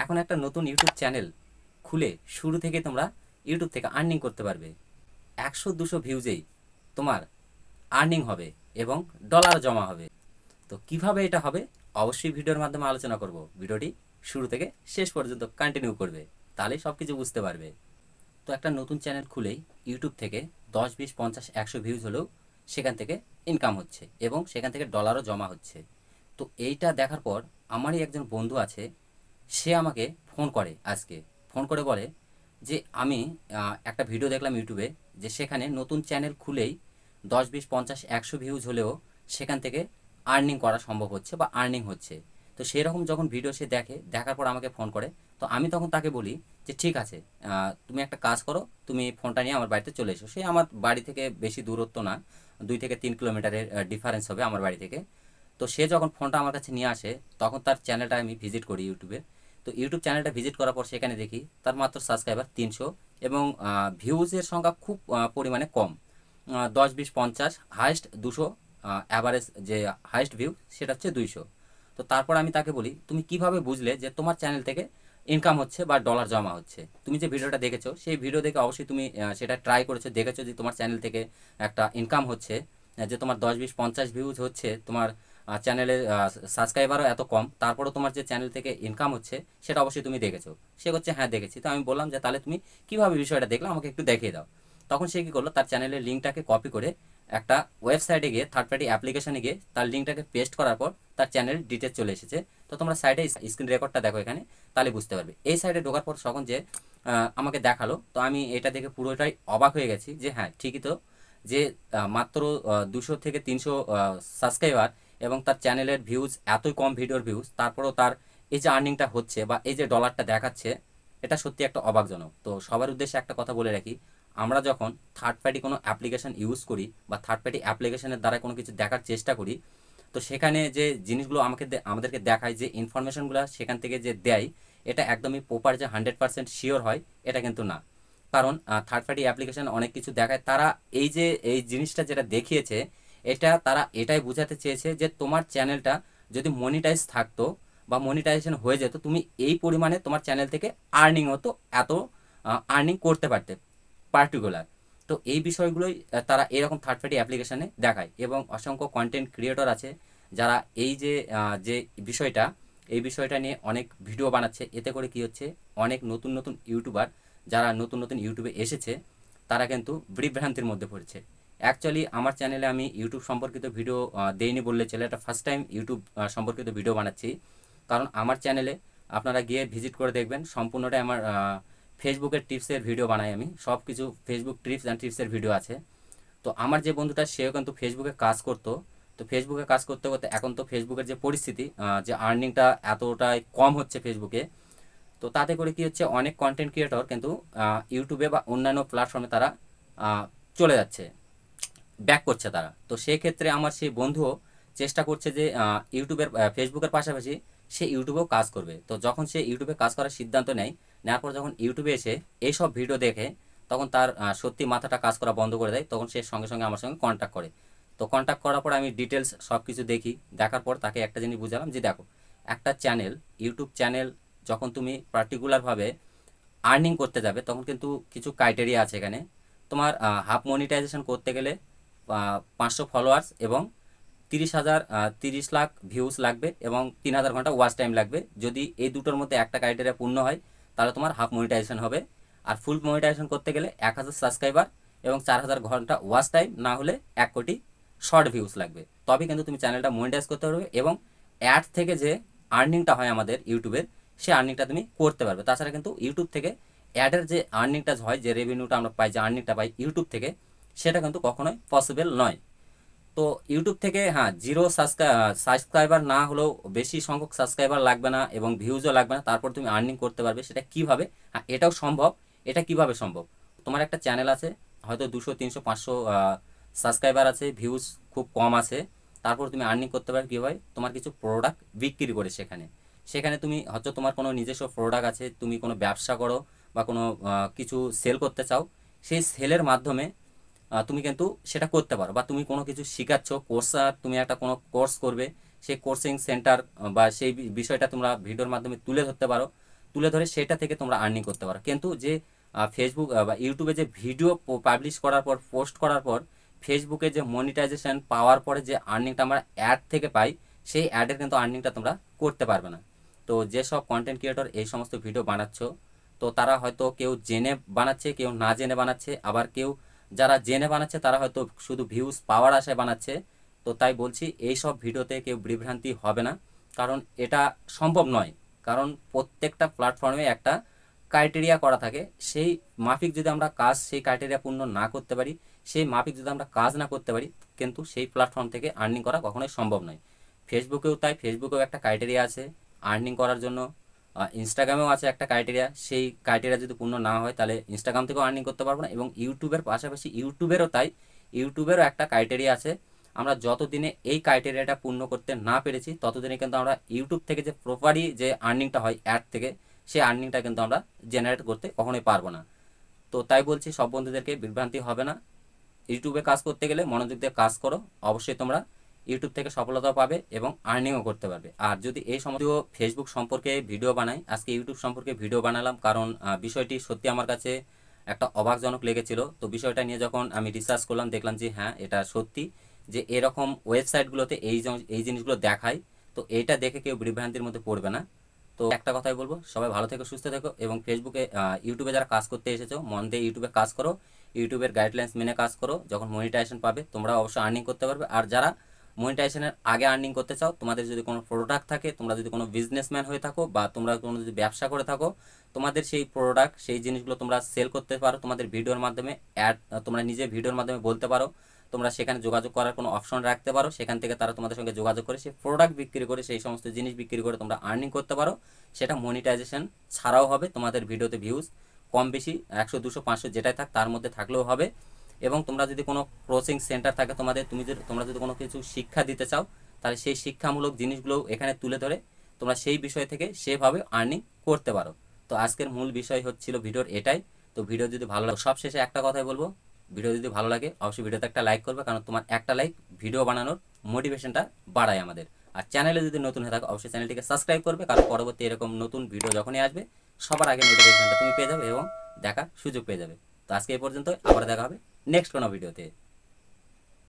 এখন একটা নতুন ইউটিউব চ্যানেল খুলে শুরু থেকে তোমরা ইউটিউব থেকে আর্নিং করতে পারবে। 100-200 ভিউজেই তোমার আর্নিং হবে এবং ডলার জমা হবে। তো কিভাবে এটা হবে অবশ্যই ভিডিওর মাধ্যমে আলোচনা করব। ভিডিওটি শুরু থেকে শেষ পর্যন্ত কন্টিনিউ করবে, তাহলেই সব কিছু বুঝতে পারবে। তো একটা নতুন চ্যানেল খুলেই ইউটিউব থেকে 10, 20, 50, 100 ভিউজ হলেও সেখান থেকে ইনকাম হচ্ছে এবং সেখান থেকে ডলারও জমা হচ্ছে। তো এইটা দেখার পর আমারই একজন বন্ধু আছে, সে আমাকে ফোন করে। আজকে ফোন করে বলে যে আমি একটা ভিডিও দেখলাম ইউটিউবে, যে সেখানে নতুন চ্যানেল খুলেই 10, 20, 50, 100 ভিউজ হলেও সেখান থেকে আর্নিং করা সম্ভব হচ্ছে বা আর্নিং হচ্ছে। তো সেরকম যখন ভিডিও সে দেখে, দেখার পর আমাকে ফোন করে। তো আমি তখন তাকে বলি যে ঠিক আছে, তুমি একটা কাজ করো, তুমি ফোনটা নিয়ে আমার বাড়িতে চলে এসো। সে আমার বাড়ি থেকে বেশি দূরত্ব না, 2 থেকে 3 কিলোমিটারের ডিফারেন্স হবে আমার বাড়ি থেকে। তো সে যখন ফোনটা আমার কাছে নিয়ে আসে, তখন তার চ্যানেলটা আমি ভিজিট করি ইউটিউবে। তো ইউটিউব চ্যানেলটা ভিজিট করার পর সেখানে দেখি তার মাত্র সাবস্ক্রাইবার 300 এবং ভিউজের সংখ্যা খুব পরিমাণে কম, 10, 20, 50, হাইস্ট 200, অ্যাভারেজ যে হাইস্ট ভিউ সেটা হচ্ছে 200। তো তারপর আমি তাকে বলি, তুমি কিভাবে বুঝলে যে তোমার চ্যানেল থেকে ইনকাম হচ্ছে বা ডলার জমা হচ্ছে? তুমি যে ভিডিওটা দেখেছো, সেই ভিডিও দেখে অবশ্যই তুমি সেটা ট্রাই করেছো, দেখেছো যে তোমার চ্যানেল থেকে একটা ইনকাম হচ্ছে, যে তোমার 10, 20, 50 ভিউজ হচ্ছে, তোমার চ্যানেলের সাবস্ক্রাইবারও এত কম, তারপরেও তোমার যে চ্যানেল থেকে ইনকাম হচ্ছে সেটা অবশ্যই তুমি দেখেছো। সে হচ্ছে হ্যাঁ দেখেছি। তো আমি বললাম যে তাহলে তুমি কীভাবে বিষয়টা দেখলে আমাকে একটু দেখিয়ে দাও। তখন সে কী করলো, তার চ্যানেলের লিঙ্কটাকে কপি করে একটা ওয়েবসাইটে গিয়ে, থার্ড পার্টি অ্যাপ্লিকেশনে গিয়ে তার লিঙ্কটাকে পেস্ট করার পর তার চ্যানেল ডিটেলস চলে এসেছে। তো তোমরা সাইডে স্ক্রিন রেকর্ডটা দেখো এখানে, তাহলে বুঝতে পারবে। এই সাইডে ঢোকার পর তখন যে আমাকে দেখালো, তো আমি এটা দেখে পুরোটাই অবাক হয়ে গেছি যে হ্যাঁ ঠিকই তো, যে মাত্র 200 থেকে 300 সাবস্ক্রাইবার এবং তার চ্যানেলের ভিউজ এতই কম, ভিডিওর ভিউজ, তারপরেও তার এই যে আর্নিংটা হচ্ছে বা এই যে ডলারটা দেখাচ্ছে, এটা সত্যি একটা অবাকজনক। তো সবার উদ্দেশ্যে একটা কথা বলে রাখি, আমরা যখন থার্ড পার্টি কোনো অ্যাপ্লিকেশন ইউজ করি বা থার্ড পার্টি অ্যাপ্লিকেশনের দ্বারা কোনো কিছু দেখার চেষ্টা করি, তো সেখানে যে জিনিসগুলো আমাদেরকে দেখায়, যে ইনফরমেশনগুলো সেখান থেকে যে দেয়, এটা একদমই প্রপার যে 100% শিওর হয়, এটা কিন্তু না। কারণ থার্ড পার্টি অ্যাপ্লিকেশন অনেক কিছু দেখায়, তারা এই যে এই জিনিসটা যেটা দেখিয়েছে, এটা তারা এটাই বোঝাতে চেয়েছে যে তোমার চ্যানেলটা যদি মনিটাইজ থাকতো বা মনিটাইজেশন হয়ে যেত, তুমি এই পরিমাণে তোমার চ্যানেল থেকে আর্নিং হতো, এত আর্নিং করতে পারতে পার্টিকুলার। তো এই বিষয়গুলোই তারা এরকম থার্ড পার্টি অ্যাপ্লিকেশানে দেখায় এবং অসংখ্য কন্টেন্ট ক্রিয়েটর আছে যারা এই যে যে বিষয়টা, এই বিষয়টা নিয়ে অনেক ভিডিও বানাচ্ছে। এতে করে কি হচ্ছে, অনেক নতুন নতুন ইউটিউবার যারা নতুন নতুন ইউটিউবে এসেছে, তারা কিন্তু বিভ্রান্তির মধ্যে পড়েছে। অ্যাকচুয়ালি আমার চ্যানেলে আমি ইউটিউব সম্পর্কিত ভিডিও দেইনি বললে চলে, এটা ফার্স্ট টাইম ইউটিউব সম্পর্কিত ভিডিও বানাচ্ছি। কারণ আমার চ্যানেলে আপনারা গিয়ে ভিজিট করে দেখবেন, সম্পূর্ণটাই আমার ফেসবুকের টিপসের ভিডিও বানাই। আমি সব কিছু ফেসবুক টিপস অ্যান্ড টিপসের ভিডিও আছে। তো আমার যে বন্ধুটা, সেও কিন্তু ফেসবুকে কাজ করতো। তো ফেসবুকে কাজ করতে করতে এখন তো ফেসবুকের যে পরিস্থিতি, যে আর্নিংটা এতটাই কম হচ্ছে ফেসবুকে, তো তাতে করে কি হচ্ছে, অনেক কন্টেন্ট ক্রিয়েটর কিন্তু ইউটিউবে বা অন্যান্য প্ল্যাটফর্মে তারা চলে যাচ্ছে, ব্যাক করছে তারা। তো সেই ক্ষেত্রে আমার সেই বন্ধুও চেষ্টা করছে যে ইউটিউবের ফেসবুকের পাশাপাশি সে ইউটিউবেও কাজ করবে। তো যখন সে ইউটিউবে কাজ করার সিদ্ধান্ত নেয়, নেওয়ার পর যখন ইউটিউবে এসে এইসব ভিডিও দেখে, তখন তার সত্যি মাথাটা কাজ করা বন্ধ করে দেয়। তখন সে সঙ্গে সঙ্গে আমার সঙ্গে কন্ট্যাক্ট করে। তো কন্ট্যাক্ট করার পর আমি ডিটেলস সব কিছু দেখি, দেখার পর তাকে একটা জিনিস বুঝালাম যে দেখো, একটা চ্যানেল, ইউটিউব চ্যানেল যখন তুমি পার্টিকুলারভাবে আর্নিং করতে যাবে, তখন কিন্তু কিছু ক্রাইটেরিয়া আছে এখানে। তোমার হাফ মনিটাইজেশন করতে গেলে 500 ফলোয়ার্স এবং 30,000 30 লাখ ভিউজ লাগবে এবং 3,000 ঘন্টা ওয়াচ টাইম লাগবে। যদি এই দুটোর মধ্যে একটা ক্রাইটেরিয়া পূর্ণ হয়, তাহলে তোমার হাফ মনিটাইজেশন হবে। আর ফুল মনিটাইজেশন করতে গেলে 1,000 সাবস্ক্রাইবার এবং 4,000 ঘন্টা ওয়াচ টাইম, না হলে 1 কোটি শর্ট ভিউজ লাগবে। তবে কিন্তু তুমি চ্যানেলটা মনিটাইজ করতে পারবে এবং অ্যাড থেকে যে আর্নিংটা হয় আমাদের ইউটিউবের, সেই আর্নিংটা তুমি করতে পারবে। তাছাড়া কিন্তু ইউটিউব থেকে অ্যাডের যে আর্নিংটা হয়, যে রেভিনিউটা আমরা পাই, যে আর্নিংটা পাই ইউটিউব থেকে, সেটা কিন্তু কখনোই পসিবল নয়। তো ইউটিউব থেকে হ্যাঁ, জিরো সাবস্ক্রাইবার না হলেও বেশি সংখ্যক সাবস্ক্রাইবার লাগবে না এবং ভিউজও লাগবে না, তারপর তুমি আর্নিং করতে পারবে। সেটা কিভাবে? হ্যাঁ, এটাও সম্ভব। এটা কিভাবে সম্ভব? তোমার একটা চ্যানেল আছে, হয়তো 200, 300, 500 সাবস্ক্রাইবার আছে, ভিউজ খুব কম আছে, তারপর তুমি আর্নিং করতে পারবে কীভাবে? তোমার কিছু প্রোডাক্ট বিক্রি করে, সেখানে সেখানে তুমি হয়তো তোমার কোনো নিজস্ব প্রোডাক্ট আছে, তুমি কোনো ব্যবসা করো বা কোনো কিছু সেল করতে চাও, সেই সেলের মাধ্যমে তুমি কিন্তু সেটা করতে পারো। বা তুমি কোনো কিছু শেখাচ্ছ, কোর্স, তুমি একটা কোনো কোর্স করবে, সেই কোর্সিং সেন্টার বা সেই বিষয়টা তোমরা ভিডিওর মাধ্যমে তুলে ধরতে পারো। তুলে ধরে সেটা থেকে তোমরা আর্নিং করতে পারো। কিন্তু যে ফেসবুক বা ইউটিউবে যে ভিডিও পাবলিশ করার পর, পোস্ট করার পর ফেসবুকে যে মনিটাইজেশন পাওয়ার পরে যে আর্নিংটা আমরা অ্যাড থেকে পাই, সেই অ্যাডের কিন্তু আর্নিংটা তোমরা করতে পারবে না। তো যেসব কন্টেন্ট ক্রিয়েটর এই সমস্ত ভিডিও বানাচ্ছ, তো তারা হয়তো কেউ জেনে বানাচ্ছে, কেউ না জেনে বানাচ্ছে, আবার কেউ যারা জেনে বানাচ্ছে তারা হয়তো শুধু ভিউজ পাওয়ার আশায় বানাচ্ছে। তো তাই বলছি এই সব ভিডিওতে কেউ বিভ্রান্তি হবে না, কারণ এটা সম্ভব নয়। কারণ প্রত্যেকটা প্ল্যাটফর্মে একটা ক্রাইটেরিয়া করা থাকে, সেই মাফিক যদি আমরা কাজ সেই ক্রাইটেরিয়া পূর্ণ না করতে পারি, সেই মাফিক যদি আমরা কাজ না করতে পারি, কিন্তু সেই প্ল্যাটফর্ম থেকে আর্নিং করা কখনোই সম্ভব নয়। ফেসবুকেও তাই, ফেসবুকেও একটা ক্রাইটেরিয়া আছে আর্নিং করার জন্য। ইনস্টাগ্রামেও আছে একটা ক্রাইটেরিয়া, সেই ক্রাইটেরিয়া যদি পূর্ণ না হয় তাহলে ইনস্টাগ্রাম থেকেও আর্নিং করতে পারবো না। এবং ইউটিউবের পাশাপাশি ইউটিউবেরও তাই, ইউটিউবেরও একটা ক্রাইটেরিয়া আছে। আমরা যতদিনে এই ক্রাইটেরিয়াটা পূর্ণ করতে না পেরেছি ততদিনে কিন্তু আমরা ইউটিউব থেকে যে প্রপারলি যে আর্নিংটা হয় অ্যাড থেকে, সেই আর্নিংটা কিন্তু আমরা জেনারেট করতে কখনোই পারবো না। তো তাই বলছি সব বন্ধুদেরকে বিভ্রান্তি হবে না। ইউটিউবে কাজ করতে গেলে মনোযোগ দিয়ে কাজ করো, অবশ্যই তোমরা ইউটিউব থেকে সফলতা পাবে এবং আর্নিংও করতে পারবে। আর যদি এই সমস্ত ফেসবুক সম্পর্কে ভিডিও বানাই, আজকে ইউটিউব সম্পর্কে ভিডিও বানালাম কারণ বিষয়টি সত্যি আমার কাছে একটা অবাকজনক লেগেছিল। তো বিষয়টা নিয়ে যখন আমি রিসার্চ করলাম দেখলাম যে হ্যাঁ এটা সত্যি, যে এরকম ওয়েবসাইটগুলোতে এই জিনিসগুলো দেখায়। তো এইটা দেখে কেউ বিভ্রান্তির মধ্যে পড়বে না। তো একটা কথাই বলবো, সবাই ভালো থেকো, সুস্থ থেকো, এবং ফেসবুকে ইউটিউবে যারা কাজ করতে এসেছো মন দিয়ে ইউটিউবে কাজ করো, ইউটিউবের গাইডলাইন্স মেনে কাজ করো। যখন মনিটাইজেশন পাবে তোমরা অবশ্যই আর্নিং করতে পারবে। আর যারা মনিটাইজেশনের আগে আর্নিং করতে চাও, তোমাদের যদি কোনো প্রোডাক্ট থাকে, তোমরা যদি কোনো বিজনেসম্যান হয়ে থাকো, বা তোমরা কোনো যদি ব্যবসা করে থাকো, তোমাদের সেই প্রোডাক্ট সেই জিনিসগুলো তোমরা সেল করতে পারো তোমাদের ভিডিওর মাধ্যমে। অ্যাড তোমরা নিজে ভিডিওর মাধ্যমে বলতে পারো, তোমরা সেখানে যোগাযোগ করার কোনো অপশন রাখতে পারো, সেখান থেকে তারা তোমাদের সঙ্গে যোগাযোগ করে সেই প্রোডাক্ট বিক্রি করে, সেই সমস্ত জিনিস বিক্রি করে তোমরা আর্নিং করতে পারো। সেটা মনিটাইজেশন ছাড়াও হবে, তোমাদের ভিডিওতে ভিউজ কম বেশি 100 200 500 যেটাই থাক তার মধ্যে থাকলেও হবে। এবং তোমরা যদি কোনো কোচিং সেন্টার থাকে তোমাদের, তোমরা যদি কোনো কিছু শিক্ষা দিতে চাও, তাহলে সেই শিক্ষামূলক জিনিসগুলো এখানে তুলে ধরে তোমরা সেই বিষয় থেকে সেভাবে আর্নিং করতে পারো। তো আজকের মূল বিষয় হচ্ছিল ভিডিওর এটাই। তো ভিডিও যদি ভালো লাগে, সব শেষে একটা কথাই বলবো, ভিডিও যদি ভালো লাগে অবশ্যই ভিডিওতে একটা লাইক করবে, কারণ তোমার একটা লাইক ভিডিও বানানোর মোটিভেশনটা বাড়ায় আমাদের। আর চ্যানেলে যদি নতুন হয়ে থাকে অবশ্যই চ্যানেলটিকে সাবস্ক্রাইব করবে, কারণ পরবর্তী এরকম নতুন ভিডিও যখনই আসবে সবার আগে নোটিফিকেশনটা তুমি পেয়ে যাবে এবং দেখার সুযোগ পেয়ে যাবে। তো আজকে এই পর্যন্ত, আবার দেখা হবে নেক্সট কোনো ভিডিওতে।